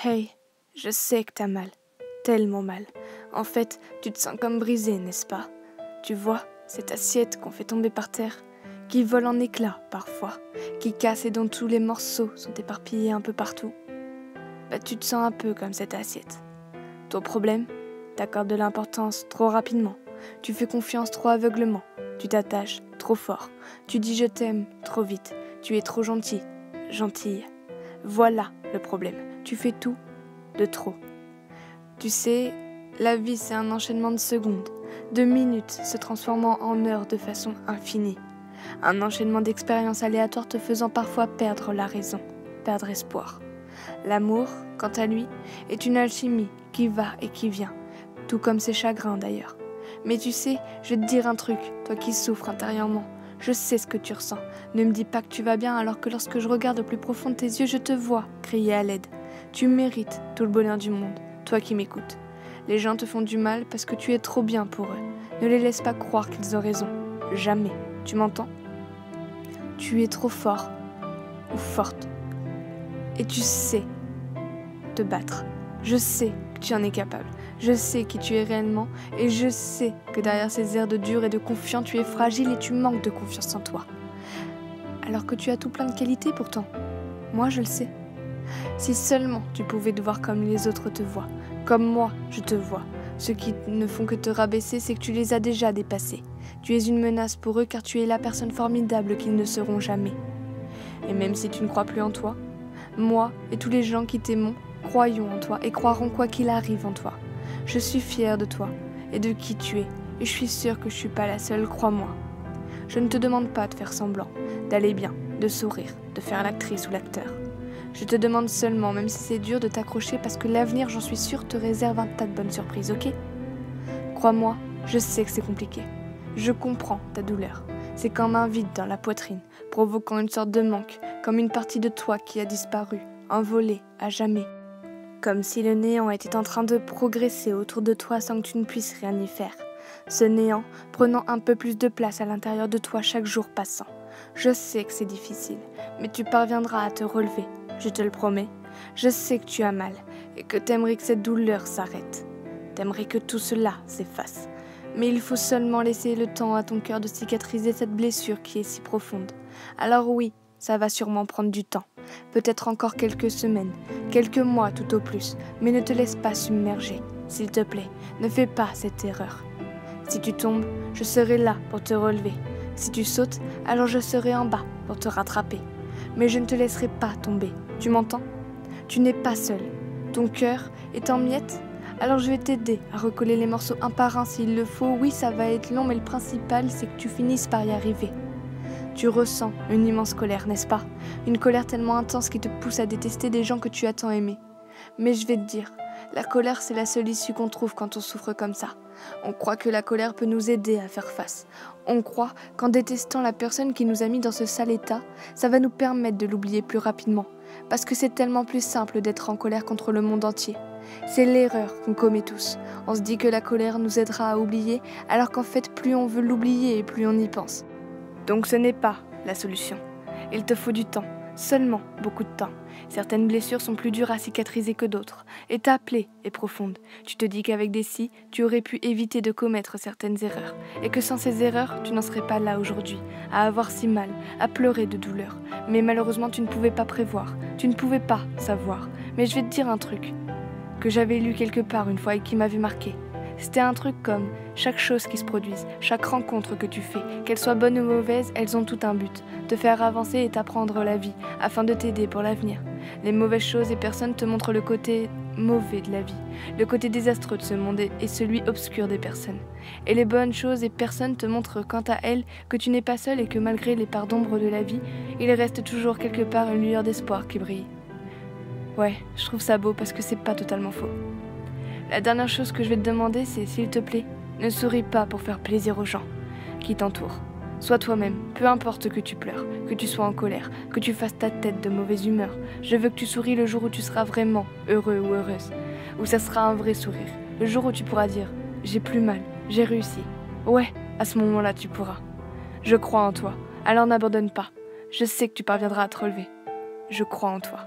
Hey, je sais que t'as mal, tellement mal. En fait, tu te sens comme brisé, n'est-ce pas? Tu vois, cette assiette qu'on fait tomber par terre, qui vole en éclats parfois, qui casse et dont tous les morceaux sont éparpillés un peu partout. Bah, tu te sens un peu comme cette assiette. Ton problème? T'accordes de l'importance trop rapidement, tu fais confiance trop aveuglement, tu t'attaches trop fort, tu dis je t'aime trop vite, tu es trop gentil, gentille. Voilà le problème, tu fais tout de trop. Tu sais, la vie c'est un enchaînement de secondes, de minutes se transformant en heures de façon infinie. Un enchaînement d'expériences aléatoires te faisant parfois perdre la raison, perdre espoir. L'amour, quant à lui, est une alchimie qui va et qui vient, tout comme ses chagrins d'ailleurs. Mais tu sais, je vais te dire un truc, toi qui souffres intérieurement. Je sais ce que tu ressens. Ne me dis pas que tu vas bien alors que lorsque je regarde au plus profond de tes yeux, je te vois crier à l'aide. Tu mérites tout le bonheur du monde, toi qui m'écoutes. Les gens te font du mal parce que tu es trop bien pour eux. Ne les laisse pas croire qu'ils ont raison. Jamais. Tu m'entends? Tu es trop fort ou forte. Et tu sais te battre. Je sais que tu en es capable. Je sais qui tu es réellement et je sais que derrière ces airs de dur et de confiant, tu es fragile et tu manques de confiance en toi. Alors que tu as tout plein de qualités pourtant. Moi, je le sais. Si seulement tu pouvais te voir comme les autres te voient, comme moi, je te vois. Ceux qui ne font que te rabaisser, c'est que tu les as déjà dépassés. Tu es une menace pour eux car tu es la personne formidable qu'ils ne seront jamais. Et même si tu ne crois plus en toi, moi et tous les gens qui t'aiment croyons en toi et croiront quoi qu'il arrive en toi. Je suis fière de toi et de qui tu es, et je suis sûre que je suis pas la seule, crois-moi. Je ne te demande pas de faire semblant, d'aller bien, de sourire, de faire l'actrice ou l'acteur. Je te demande seulement, même si c'est dur, de t'accrocher parce que l'avenir, j'en suis sûre, te réserve un tas de bonnes surprises, ok? Crois-moi, je sais que c'est compliqué. Je comprends ta douleur. C'est comme un vide dans la poitrine, provoquant une sorte de manque, comme une partie de toi qui a disparu, envolée à jamais. Comme si le néant était en train de progresser autour de toi sans que tu ne puisses rien y faire. Ce néant prenant un peu plus de place à l'intérieur de toi chaque jour passant. Je sais que c'est difficile, mais tu parviendras à te relever, je te le promets. Je sais que tu as mal et que t'aimerais que cette douleur s'arrête. T'aimerais que tout cela s'efface. Mais il faut seulement laisser le temps à ton cœur de cicatriser cette blessure qui est si profonde. Alors oui, ça va sûrement prendre du temps. Peut-être encore quelques semaines, quelques mois tout au plus, mais ne te laisse pas submerger. S'il te plaît, ne fais pas cette erreur. Si tu tombes, je serai là pour te relever. Si tu sautes, alors je serai en bas pour te rattraper. Mais je ne te laisserai pas tomber, tu m'entends? Tu n'es pas seul. Ton cœur est en miettes? Alors je vais t'aider à recoller les morceaux un par un s'il le faut. Oui, ça va être long, mais le principal, c'est que tu finisses par y arriver. Tu ressens une immense colère, n'est-ce pas? Une colère tellement intense qui te pousse à détester des gens que tu as tant aimés. Mais je vais te dire, la colère c'est la seule issue qu'on trouve quand on souffre comme ça. On croit que la colère peut nous aider à faire face. On croit qu'en détestant la personne qui nous a mis dans ce sale état, ça va nous permettre de l'oublier plus rapidement. Parce que c'est tellement plus simple d'être en colère contre le monde entier. C'est l'erreur qu'on commet tous. On se dit que la colère nous aidera à oublier, alors qu'en fait plus on veut l'oublier et plus on y pense. Donc ce n'est pas la solution. Il te faut du temps, seulement beaucoup de temps. Certaines blessures sont plus dures à cicatriser que d'autres, et ta plaie est profonde. Tu te dis qu'avec des scies, tu aurais pu éviter de commettre certaines erreurs, et que sans ces erreurs, tu n'en serais pas là aujourd'hui, à avoir si mal, à pleurer de douleur. Mais malheureusement, tu ne pouvais pas prévoir, tu ne pouvais pas savoir. Mais je vais te dire un truc, que j'avais lu quelque part une fois et qui m'avait marqué. C'était un truc comme chaque chose qui se produise, chaque rencontre que tu fais, qu'elle soit bonne ou mauvaise, elles ont tout un but, te faire avancer et t'apprendre la vie, afin de t'aider pour l'avenir. Les mauvaises choses et personnes te montrent le côté mauvais de la vie, le côté désastreux de ce monde et celui obscur des personnes. Et les bonnes choses et personnes te montrent quant à elles que tu n'es pas seul et que malgré les parts d'ombre de la vie, il reste toujours quelque part une lueur d'espoir qui brille. Ouais, je trouve ça beau parce que c'est pas totalement faux. La dernière chose que je vais te demander, c'est, s'il te plaît, ne souris pas pour faire plaisir aux gens qui t'entourent. Sois toi-même, peu importe que tu pleures, que tu sois en colère, que tu fasses ta tête de mauvaise humeur. Je veux que tu souris le jour où tu seras vraiment heureux ou heureuse, où ça sera un vrai sourire. Le jour où tu pourras dire « j'ai plus mal, j'ai réussi ». Ouais, à ce moment-là, tu pourras. Je crois en toi, alors n'abandonne pas. Je sais que tu parviendras à te relever. Je crois en toi.